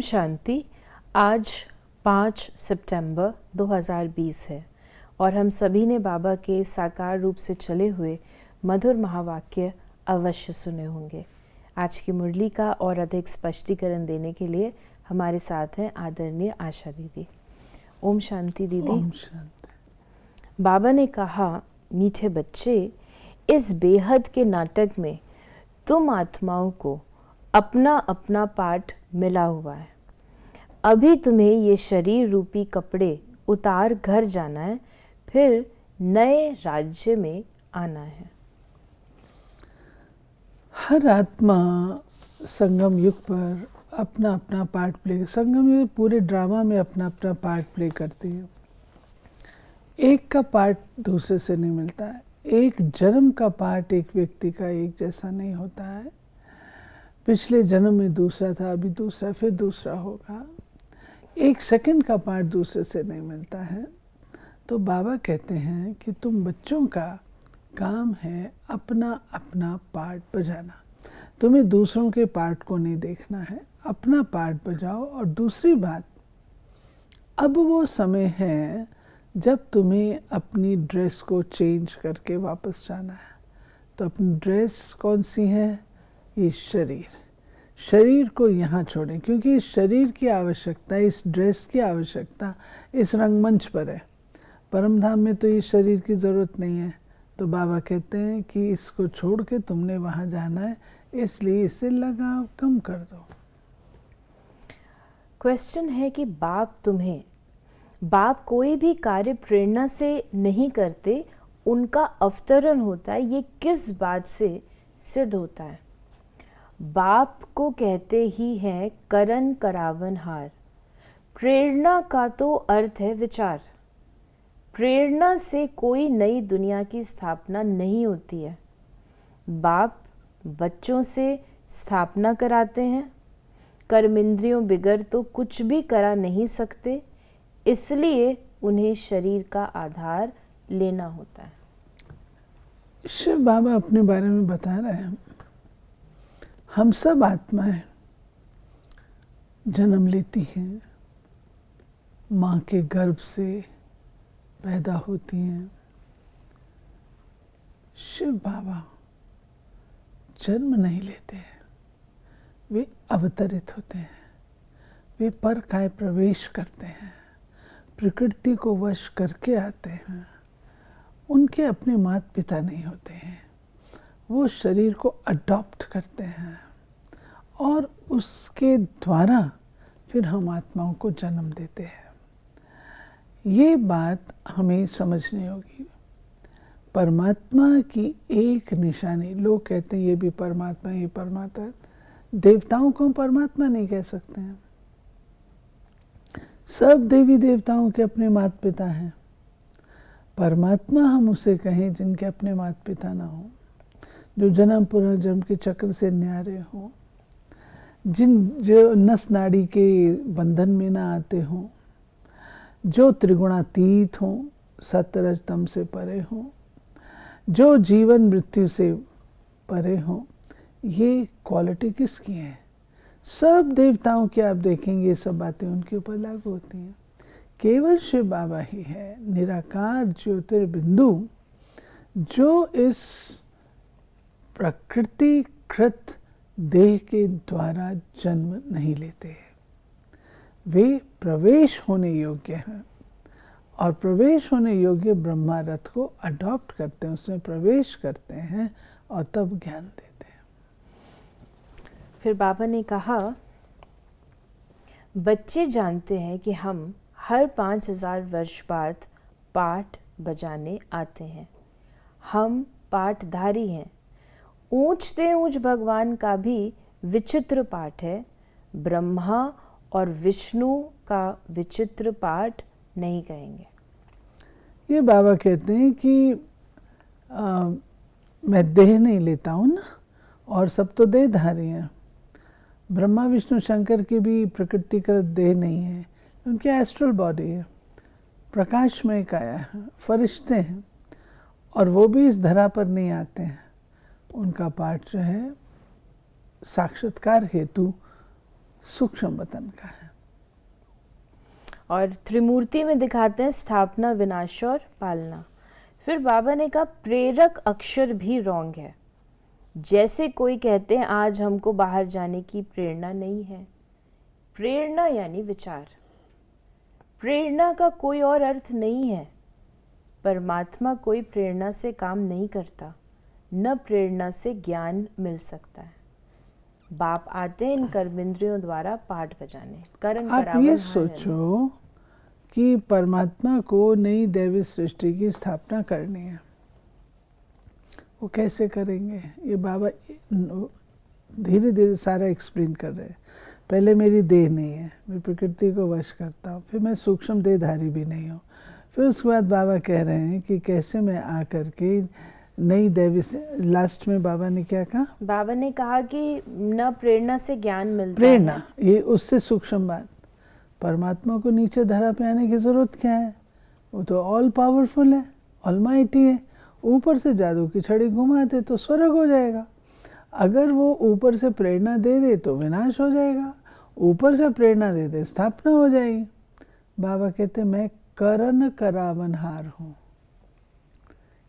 ओम शांति। आज 5 सितंबर 2020 है और हम सभी ने बाबा के साकार रूप से चले हुए मधुर महावाक्य अवश्य सुने होंगे। आज की मुरली का और अधिक स्पष्टीकरण देने के लिए हमारे साथ हैं आदरणीय आशा दीदी। ओम शांति दीदी। ओम शांति। बाबा ने कहा, मीठे बच्चे, इस बेहद के नाटक में तुम आत्माओं को अपना अपना पार्ट मिला हुआ है। अभी तुम्हें ये शरीर रूपी कपड़े उतार घर जाना है, फिर नए राज्य में आना है। हर आत्मा संगम युग पर अपना अपना पार्ट प्ले, संगम युग पूरे ड्रामा में अपना अपना पार्ट प्ले करती है। एक का पार्ट दूसरे से नहीं मिलता है। एक जन्म का पार्ट एक व्यक्ति का एक जैसा नहीं होता है। पिछले जन्म में दूसरा था, अभी दूसरा, फिर दूसरा होगा। एक सेकंड का पार्ट दूसरे से नहीं मिलता है। तो बाबा कहते हैं कि तुम बच्चों का काम है अपना अपना पार्ट बजाना। तुम्हें दूसरों के पार्ट को नहीं देखना है, अपना पार्ट बजाओ। और दूसरी बात, अब वो समय है जब तुम्हें अपनी ड्रेस को चेंज करके वापस जाना है। तो अपनी ड्रेस कौन सी है? ये शरीर को यहाँ छोड़ें, क्योंकि इस शरीर की आवश्यकता, इस ड्रेस की आवश्यकता इस रंगमंच पर है। परम धाम में तो ये शरीर की ज़रूरत नहीं है। तो बाबा कहते हैं कि इसको छोड़ के तुमने वहाँ जाना है, इसलिए इसे लगाव कम कर दो। क्वेश्चन है कि बाप कोई भी कार्य प्रेरणा से नहीं करते, उनका अवतरण होता है। ये किस बात से सिद्ध होता है? बाप को कहते ही है करन करावन हार। प्रेरणा का तो अर्थ है विचार। प्रेरणा से कोई नई दुनिया की स्थापना नहीं होती है। बाप बच्चों से स्थापना कराते हैं। कर्मेंद्रियों बिगर तो कुछ भी करा नहीं सकते, इसलिए उन्हें शरीर का आधार लेना होता है। शिव बाबा अपने बारे में बता रहे हैं, हम सब आत्माएं जन्म लेती हैं, माँ के गर्भ से पैदा होती हैं। शिव बाबा जन्म नहीं लेते हैं, वे अवतरित होते हैं। वे पर काय प्रवेश करते हैं, प्रकृति को वश करके आते हैं। उनके अपने माता पिता नहीं होते हैं। वो शरीर को अडॉप्ट करते हैं और उसके द्वारा फिर हम आत्माओं को जन्म देते हैं। ये बात हमें समझनी होगी। परमात्मा की एक निशानी, लोग कहते हैं ये भी परमात्मा, ये परमात्मा। देवताओं को परमात्मा नहीं कह सकते हैं। सब देवी देवताओं के अपने माता पिता हैं। परमात्मा हम उसे कहें जिनके अपने माता पिता ना हो, जो जन्म पुनर्जन्म के चक्र से न्यारे हों, जो नस नाड़ी के बंधन में ना आते हों, जो त्रिगुणातीत हों, सत्य रज तम से परे हों, जो जीवन मृत्यु से परे हों। ये क्वालिटी किसकी है? सब देवताओं की आप देखेंगे ये सब बातें उनके ऊपर लागू होती हैं। केवल शिव बाबा ही है निराकार ज्योतिर्बिंदु, जो इस प्रकृतिकृत देह के द्वारा जन्म नहीं लेते हैं। वे प्रवेश होने योग्य हैं और प्रवेश होने योग्य ब्रह्मा रथ को अडॉप्ट करते हैं, उसमें प्रवेश करते हैं और तब ज्ञान देते हैं। फिर बाबा ने कहा, बच्चे जानते हैं कि हम हर 5000 वर्ष बाद पाठ बजाने आते हैं। हम पाठधारी हैं। ऊंचते ऊंच भगवान का भी विचित्र पाठ है। ब्रह्मा और विष्णु का विचित्र पाठ नहीं कहेंगे। ये बाबा कहते हैं कि मैं देह नहीं लेता हूँ ना, और सब तो देहधारी हैं। ब्रह्मा विष्णु शंकर की भी प्रकृतिकृत देह नहीं है, उनकी एस्ट्रल बॉडी है, प्रकाशमय काया है, फरिश्ते हैं, और वो भी इस धरा पर नहीं आते हैं। उनका पाठ जो है साक्षात्कार हेतु सूक्ष्म वतन का है। और त्रिमूर्ति में दिखाते हैं स्थापना, विनाश और पालना। फिर बाबा ने कहा प्रेरक अक्षर भी रॉन्ग है। जैसे कोई कहते हैं आज हमको बाहर जाने की प्रेरणा नहीं है। प्रेरणा यानी विचार। प्रेरणा का कोई और अर्थ नहीं है। परमात्मा कोई प्रेरणा से काम नहीं करता, न प्रेरणा से ज्ञान मिल सकता है। बाप आते हैं इन कर्मेंद्रियों द्वारा पाठ बजाने। करण आप करावन ये हार सोचो कि परमात्मा को नई दैवी सृष्टि की स्थापना करनी है, वो कैसे करेंगे? ये बाबा धीरे धीरे सारा एक्सप्लेन कर रहे हैं। पहले मेरी देह नहीं है, मैं प्रकृति को वश करता हूँ, फिर मैं सूक्ष्म देहधारी भी नहीं हूँ। फिर उसके बाद बाबा कह रहे हैं कि कैसे मैं आकर के नई दैवी। लास्ट में बाबा ने क्या कहा? बाबा ने कहा कि न प्रेरणा से ज्ञान मिलता प्रेरणा, है। ये उससे सूक्ष्म बात। परमात्मा को नीचे धरा पे आने की जरूरत क्या है? वो तो ऑल पावरफुल है, ऑलमाइटी है। ऊपर से जादू की छड़ी घुमा दे तो स्वर्ग हो जाएगा। अगर वो ऊपर से प्रेरणा दे दे तो विनाश हो जाएगा, ऊपर से प्रेरणा दे दे स्थापना हो जाएगी। बाबा कहते मैं करण करावनहार हूँ,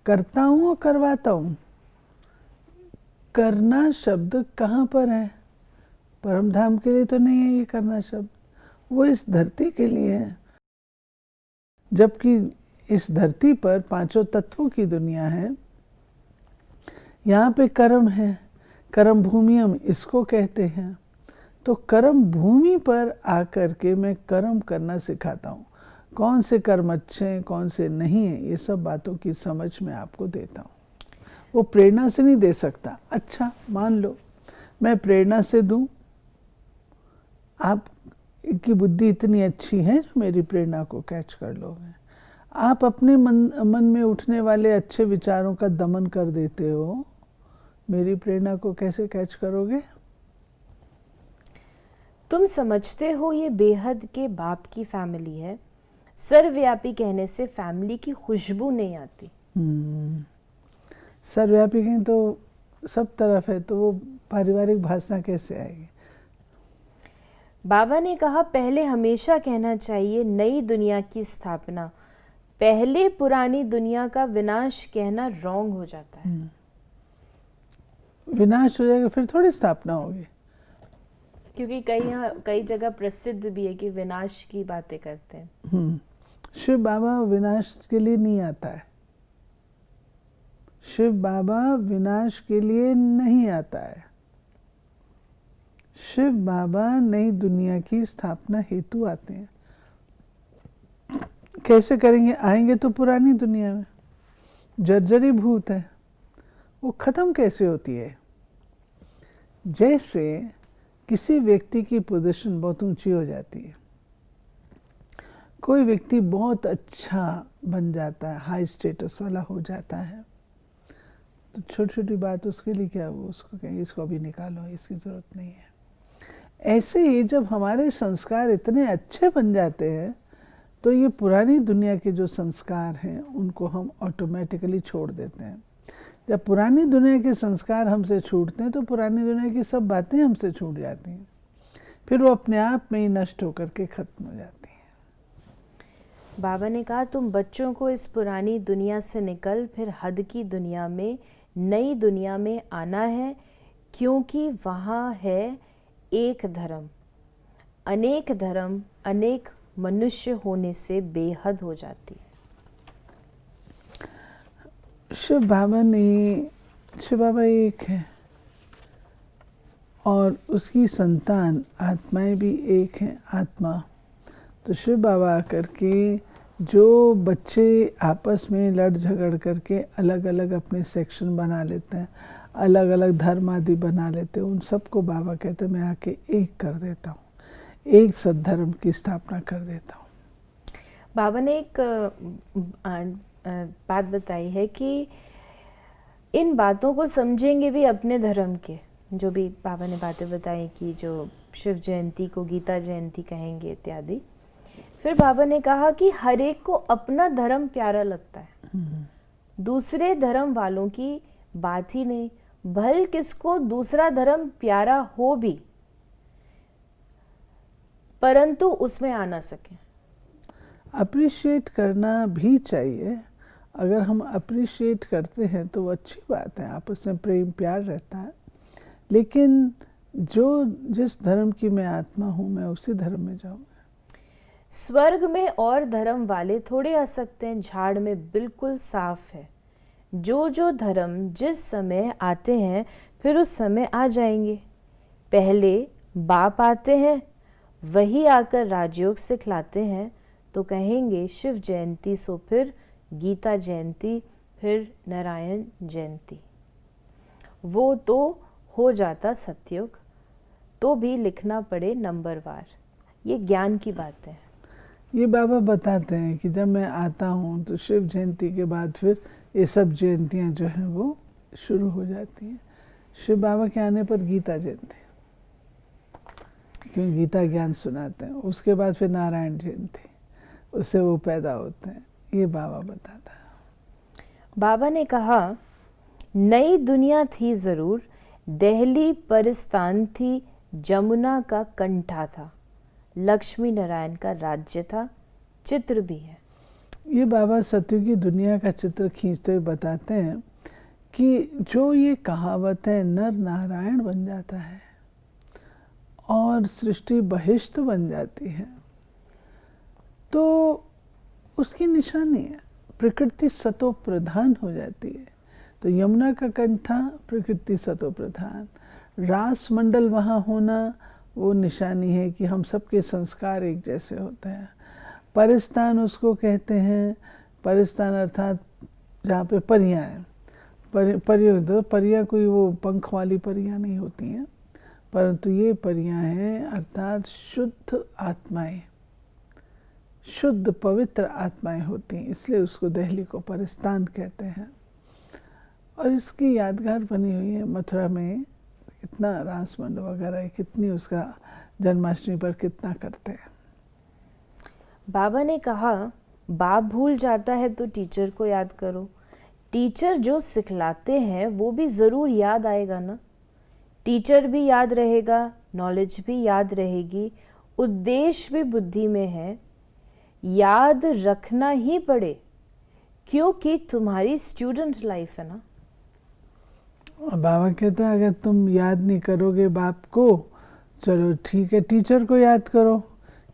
करता हूँ और करवाता हूँ। करना शब्द कहाँ पर है? परम धाम के लिए तो नहीं है ये करना शब्द, वो इस धरती के लिए है। जबकि इस धरती पर पांचों तत्वों की दुनिया है, यहाँ पे कर्म है, कर्म भूमियम इसको कहते हैं। तो कर्म भूमि पर आकर के मैं कर्म करना सिखाता हूँ। कौन से कर्म अच्छे हैं, कौन से नहीं हैं, ये सब बातों की समझ मैं आपको देता हूँ। वो प्रेरणा से नहीं दे सकता। अच्छा मान लो मैं प्रेरणा से दूं, आपकी बुद्धि इतनी अच्छी है जो मेरी प्रेरणा को कैच कर लोगे। आप अपने मन में उठने वाले अच्छे विचारों का दमन कर देते हो, मेरी प्रेरणा को कैसे कैच करोगे? तुम समझते हो ये बेहद के बाप की फैमिली है। सर्वव्यापी कहने से फैमिली की खुशबू नहीं आती। सर्वव्यापी कहें तो सब तरफ है, तो वो पारिवारिक भाषा कैसे आएगी? बाबा ने कहा पहले हमेशा कहना चाहिए नई दुनिया की स्थापना, पहले पुरानी दुनिया का विनाश कहना रॉन्ग हो जाता है। विनाश हो जाएगा फिर थोड़ी स्थापना होगी। क्योंकि कई जगह प्रसिद्ध भी है कि विनाश की बातें करते हैं। शिव बाबा विनाश के लिए नहीं आता है। शिव बाबा विनाश के लिए नहीं आता है। शिव बाबा नई दुनिया की स्थापना हेतु आते हैं। कैसे करेंगे? आएंगे तो पुरानी दुनिया में जर्जरी भूत है, वो खत्म कैसे होती है? जैसे किसी व्यक्ति की पोजीशन बहुत ऊंची हो जाती है, कोई व्यक्ति बहुत अच्छा बन जाता है, हाई स्टेटस वाला हो जाता है, तो छोटी छोटी बात उसके लिए क्या, वो उसको कहेंगे इसको अभी निकालो, इसकी ज़रूरत नहीं है। ऐसे ही जब हमारे संस्कार इतने अच्छे बन जाते हैं तो ये पुरानी दुनिया के जो संस्कार हैं उनको हम ऑटोमेटिकली छोड़ देते हैं। जब पुरानी दुनिया के संस्कार हमसे छूटते हैं तो पुरानी दुनिया की सब बातें हमसे छूट जाती हैं, फिर वो अपने आप में ही नष्ट होकर के ख़त्म हो जाती हैं। बाबा ने कहा तुम बच्चों को इस पुरानी दुनिया से निकल फिर हद की दुनिया में, नई दुनिया में आना है, क्योंकि वहाँ है एक धर्म। अनेक मनुष्य होने से बेहद हो जाती है। शिव बाबा एक है और उसकी संतान आत्माएं भी एक हैं, आत्मा। तो शिव बाबा आकर के जो बच्चे आपस में लड़ झगड़ करके अलग अलग अपने सेक्शन बना लेते हैं, अलग अलग धर्म आदि बना लेते हैं, उन सबको बाबा कहते हैं मैं आके एक कर देता हूँ, एक सद्धर्म की स्थापना कर देता हूँ। बाबा ने एक बात बताई है कि इन बातों को समझेंगे भी अपने धर्म के, जो भी बाबा ने बातें बताई कि जो शिव जयंती को गीता जयंती कहेंगे इत्यादि। फिर बाबा ने कहा कि हर एक को अपना धर्म प्यारा लगता है, दूसरे धर्म वालों की बात ही नहीं। भल किसको दूसरा धर्म प्यारा हो भी, परंतु उसमें आ ना सके। अप्रिशिएट करना भी चाहिए। अगर हम अप्रिशिएट करते हैं तो वो अच्छी बात है, आपस में प्रेम प्यार रहता है। लेकिन जिस धर्म की मैं आत्मा हूँ, मैं उसी धर्म में जाऊँगा। स्वर्ग में और धर्म वाले थोड़े आ सकते हैं, झाड़ में बिल्कुल साफ है। जो धर्म जिस समय आते हैं फिर उस समय आ जाएंगे। पहले बाप आते हैं, वही आकर राजयोग सिखलाते हैं, तो कहेंगे शिव जयंती, सो फिर गीता जयंती, फिर नारायण जयंती। वो तो हो जाता सतयुग, तो भी लिखना पड़े नंबरवार। ये ज्ञान की बात है। ये बाबा बताते हैं कि जब मैं आता हूँ तो शिव जयंती के बाद फिर ये सब जयंतियाँ जो हैं वो शुरू हो जाती हैं। शिव बाबा के आने पर गीता जयंती, क्योंकि गीता ज्ञान सुनाते हैं। उसके बाद फिर नारायण जयंती, उससे वो पैदा होते हैं। ये बाबा बताता है। बाबा ने कहा, नई दुनिया थी ज़रूर, दिल्ली परिस्तान थी, जमुना का कंठा था, लक्ष्मी नारायण का राज्य था, चित्र भी है। ये बाबा सतयुगी दुनिया का चित्र खींचते हुए बताते हैं कि जो ये कहावत है, नर नारायण बन जाता है और सृष्टि बहिष्ठ बन जाती है, तो उसकी निशानी है प्रकृति सतो प्रधान हो जाती है। तो यमुना का कंठा प्रकृति सतो प्रधान, रास मंडल वहाँ होना वो निशानी है कि हम सबके संस्कार एक जैसे होते हैं। परिस्तान उसको कहते हैं, परिस्तान अर्थात जहाँ पे परियां हैं। परियां कोई वो पंख वाली परियां नहीं होती हैं, परंतु ये परियां हैं अर्थात शुद्ध आत्माएं, शुद्ध पवित्र आत्माएं होती हैं, इसलिए उसको दिल्ली को परिस्तान कहते हैं। और इसकी यादगार बनी हुई है मथुरा में, कितना रासमंड वगैरह, कितनी उसका जन्माष्टमी पर कितना करते हैं। बाबा ने कहा, बाप भूल जाता है तो टीचर को याद करो। टीचर जो सिखलाते हैं वो भी ज़रूर याद आएगा ना। टीचर भी याद रहेगा, नॉलेज भी याद रहेगी, उद्देश्य भी बुद्धि में है, याद रखना ही पड़े, क्योंकि तुम्हारी स्टूडेंट लाइफ है ना। बाबा कहता है अगर तुम याद नहीं करोगे बाप को, चलो ठीक है टीचर को याद करो,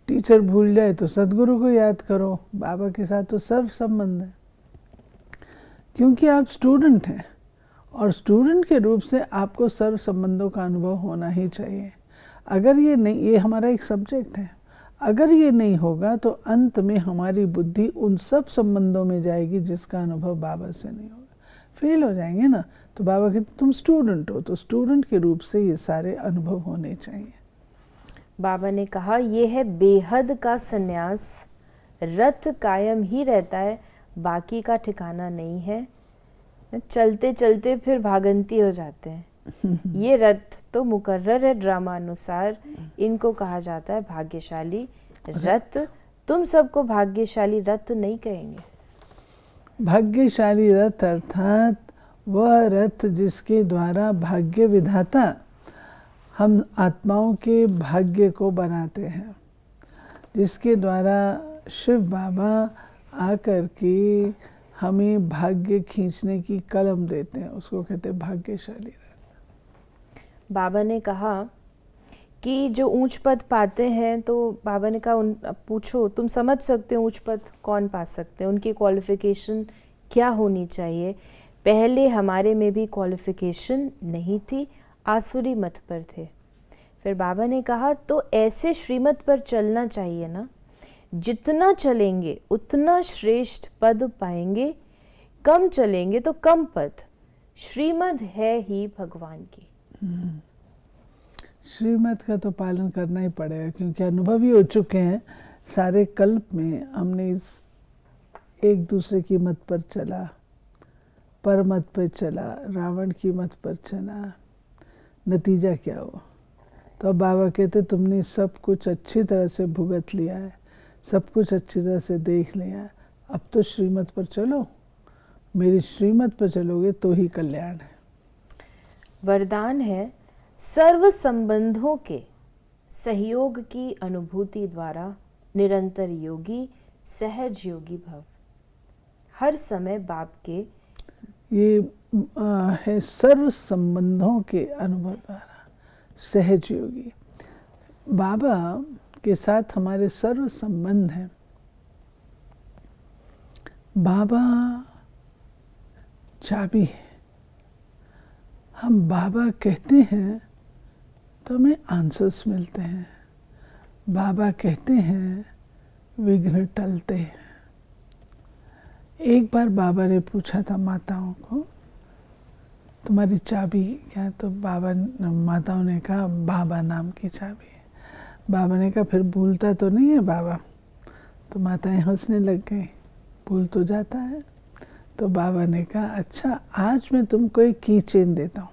टीचर भूल जाए तो सदगुरु को याद करो। बाबा के साथ तो सर्व संबंध है, क्योंकि आप स्टूडेंट हैं और स्टूडेंट के रूप से आपको सर्व संबंधों का अनुभव होना ही चाहिए। अगर ये नहीं, ये हमारा एक सब्जेक्ट है, अगर ये नहीं होगा तो अंत में हमारी बुद्धि उन सब संबंधों में जाएगी जिसका अनुभव बाबा से नहीं होगा, फेल हो जाएंगे ना। तो बाबा कहते तुम स्टूडेंट हो, तो स्टूडेंट के रूप से ये सारे अनुभव होने चाहिए। बाबा ने कहा, ये है बेहद का संन्यास, रथ कायम ही रहता है, बाकी का ठिकाना नहीं है, चलते चलते फिर भागंती हो जाते हैं। ये रथ तो मुकर्रर है ड्रामा अनुसार, इनको कहा जाता है भाग्यशाली रथ। तुम सबको भाग्यशाली रथ नहीं कहेंगे। भाग्यशाली रथ अर्थात वह रथ जिसके द्वारा भाग्य विधाता हम आत्माओं के भाग्य को बनाते हैं, जिसके द्वारा शिव बाबा आकर के हमें भाग्य खींचने की कलम देते हैं, उसको कहते हैं भाग्यशाली रथ। बाबा ने कहा कि जो ऊंच पद पाते हैं, तो बाबा ने कहा पूछो, तुम समझ सकते हो ऊंच पद कौन पा सकते हैं, उनकी क्वालिफिकेशन क्या होनी चाहिए। पहले हमारे में भी क्वालिफिकेशन नहीं थी, आसुरी मत पर थे। फिर बाबा ने कहा तो ऐसे श्रीमत पर चलना चाहिए ना, जितना चलेंगे उतना श्रेष्ठ पद पाएंगे, कम चलेंगे तो कम पद। श्रीमत है ही भगवान की। श्रीमत का तो पालन करना ही पड़ेगा, क्योंकि अनुभवी हो चुके हैं सारे कल्प में। हमने इस एक दूसरे की मत पर चला, पर मत पर चला, रावण की मत पर चला, नतीजा क्या हुआ। तो अब बाबा कहते तुमने सब कुछ अच्छी तरह से भुगत लिया है, सब कुछ अच्छी तरह से देख लिया है, अब तो श्रीमत पर चलो, मेरी श्रीमत पर चलोगे तो ही कल्याण है। वरदान है, सर्व संबंधों के सहयोग की अनुभूति द्वारा निरंतर योगी सहज योगी भव। हर समय बाप के ये है सर्व संबंधों के अनुभव द्वारा सहज योगी। बाबा के साथ हमारे सर्व संबंध हैं। बाबा चाबी है। हम बाबा कहते हैं तो हमें आंसर्स मिलते हैं। बाबा कहते हैं विघ्न टलते हैं। एक बार बाबा ने पूछा था माताओं को, तुम्हारी चाबी क्या है? तो माताओं ने कहा बाबा नाम की चाबी है। बाबा ने कहा फिर भूलता तो नहीं है बाबा? तो माताएं हंसने लग गई, भूल तो जाता है। तो बाबा ने कहा अच्छा, आज मैं तुमको एक की चेन देता हूँ,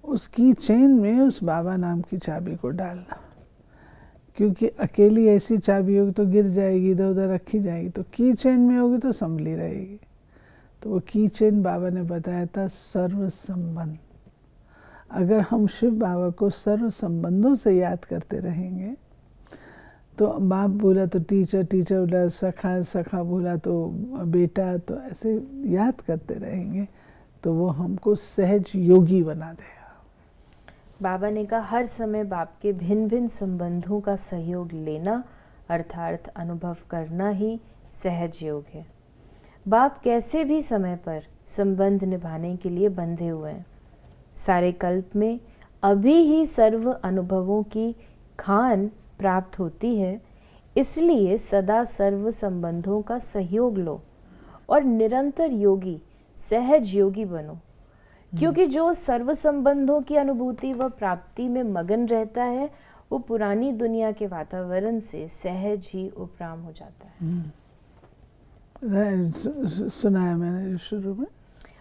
उस की चेन में उस बाबा नाम की चाबी को डालना, क्योंकि अकेली ऐसी चाबी होगी तो गिर जाएगी, इधर उधर रखी जाएगी, तो की चेन में होगी तो संभली रहेगी। तो वो की चेन बाबा ने बताया था सर्व संबंध। अगर हम शिव बाबा को सर्व संबंधों से याद करते रहेंगे, तो बाप बोला तो टीचर, टीचर बोला सखा, सखा बोला तो बेटा, तो ऐसे याद करते रहेंगे तो वो हमको सहज योगी बना देगा। बाबा ने कहा हर समय बाप के भिन्न भिन्न संबंधों का सहयोग लेना अर्थात अनुभव करना ही सहज योग है। बाप कैसे भी समय पर संबंध निभाने के लिए बंधे हुए हैं। सारे कल्प में अभी ही सर्व अनुभवों की खान प्राप्त होती है, इसलिए सदा सर्व संबंधों का सहयोग लो और निरंतर योगी सहज योगी बनो, क्योंकि जो सर्व संबंधों की अनुभूति व प्राप्ति में मगन रहता है वो पुरानी दुनिया के वातावरण से सहज ही उपराम हो जाता है। सुनाया मैंने शुरू में।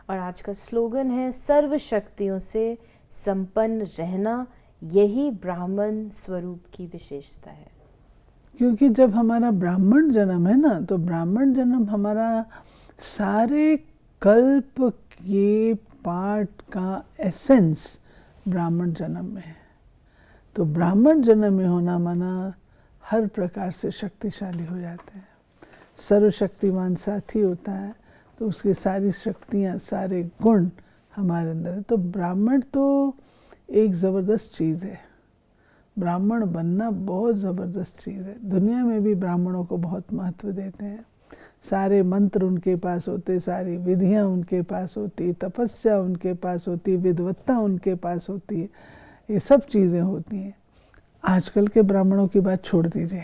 और आज का स्लोगन है सर्व शक्तियों से संपन्न रहना, यही ब्राह्मण स्वरूप की विशेषता है। क्योंकि जब हमारा ब्राह्मण जन्म है ना, तो ब्राह्मण जन्म हमारा सारे कल्प के पाठ का एसेंस ब्राह्मण जन्म में है। तो ब्राह्मण जन्म में होना माना हर प्रकार से शक्तिशाली हो जाते हैं। सर्वशक्तिमान साथी होता है तो उसकी सारी शक्तियाँ, सारे गुण हमारे अंदर है। तो ब्राह्मण तो एक ज़बरदस्त चीज़ है। ब्राह्मण बनना बहुत ज़बरदस्त चीज़ है। दुनिया में भी ब्राह्मणों को बहुत महत्व देते हैं। सारे मंत्र उनके पास होते, सारी विधियाँ उनके पास होती, तपस्या उनके पास होती, विद्वत्ता उनके पास होती है, ये सब चीज़ें होती हैं। आजकल के ब्राह्मणों की बात छोड़ दीजिए,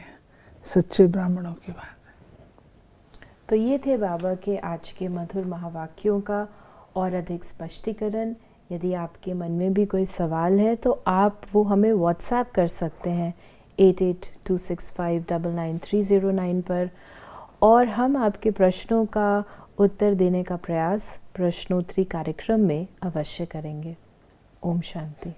सच्चे ब्राह्मणों की बात। तो ये थे बाबा के आज के मधुर महावाक्यों का और अधिक स्पष्टीकरण। यदि आपके मन में भी कोई सवाल है तो आप वो हमें व्हाट्सएप कर सकते हैं 8826599309 पर, और हम आपके प्रश्नों का उत्तर देने का प्रयास प्रश्नोत्तरी कार्यक्रम में अवश्य करेंगे। ओम शांति।